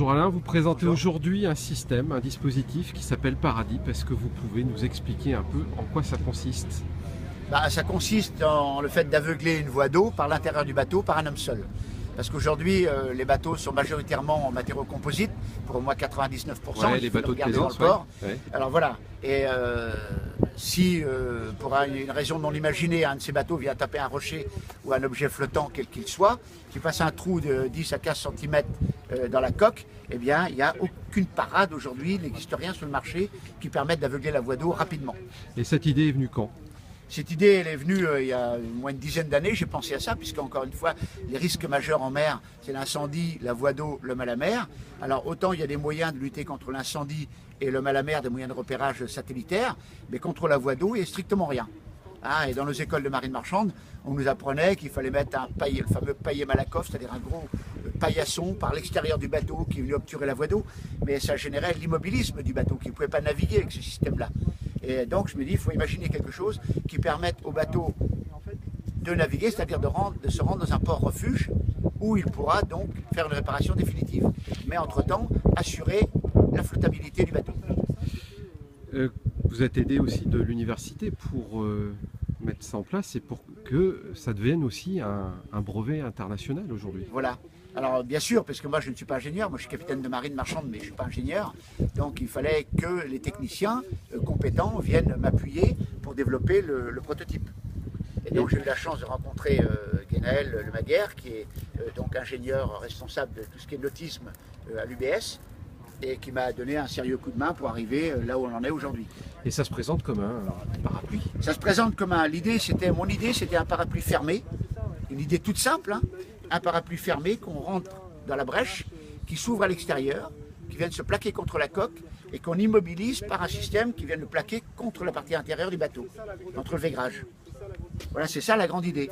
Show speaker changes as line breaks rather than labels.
Bonjour Alain, vous présentez aujourd'hui un système, un dispositif qui s'appelle Paradip. Est-ce que vous pouvez nous expliquer un peu en quoi ça consiste?
Ça consiste en le fait d'aveugler une voie d'eau par l'intérieur du bateau par un homme seul. Parce qu'aujourd'hui, les bateaux sont majoritairement en matériaux composites, pour au moins 99%.
Les bateaux de plaisance.
Ouais. Alors voilà, et si pour une raison non imaginée, un de ces bateaux vient taper un rocher ou un objet flottant, quel qu'il soit, qui passe un trou de 10 à 15 cm dans la coque, eh bien, il n'y a aucune parade aujourd'hui, il n'existe rien sur le marché qui permette d'aveugler la voie d'eau rapidement.
Et cette idée est venue quand?
Cette idée, elle est venue il y a moins une dizaine d'années, j'ai pensé à ça, puisque encore une fois, les risques majeurs en mer, c'est l'incendie, la voie d'eau, l'homme à la mer. Alors autant il y a des moyens de lutter contre l'incendie et l'homme à la mer, des moyens de repérage satellitaires, mais contre la voie d'eau, il n'y a strictement rien. Et dans nos écoles de marine marchande, on nous apprenait qu'il fallait mettre le fameux paillet Malakoff, c'est-à-dire un gros paillasson par l'extérieur du bateau qui venait obturer la voie d'eau, mais ça générait l'immobilisme du bateau, qui ne pouvait pas naviguer avec ce système-là. Et donc je me dis, il faut imaginer quelque chose qui permette au bateau de naviguer, c'est-à-dire de se rendre dans un port refuge où il pourra donc faire une réparation définitive. Mais entre-temps, assurer la flottabilité du bateau.
Vous êtes aidé aussi de l'université pour mettre ça en place et pour que ça devienne aussi un brevet international aujourd'hui.
Voilà. Alors bien sûr, parce que moi je ne suis pas ingénieur, moi je suis capitaine de marine marchande, mais je ne suis pas ingénieur. Donc il fallait que les techniciens compétents viennent m'appuyer pour développer le prototype. Et donc j'ai eu la chance de rencontrer Guénaël Lemaguerre, qui est donc ingénieur responsable de tout ce qui est nautisme à l'UBS, et qui m'a donné un sérieux coup de main pour arriver là où on en est aujourd'hui.
Et ça se présente comme un parapluie?
Ça se présente comme mon idée c'était un parapluie fermé, une idée toute simple, un parapluie fermé qu'on rentre dans la brèche, qui s'ouvre à l'extérieur, qui vient de se plaquer contre la coque et qu'on immobilise par un système qui vient de le plaquer contre la partie intérieure du bateau, entre le vaigrage. Voilà, c'est ça la grande idée.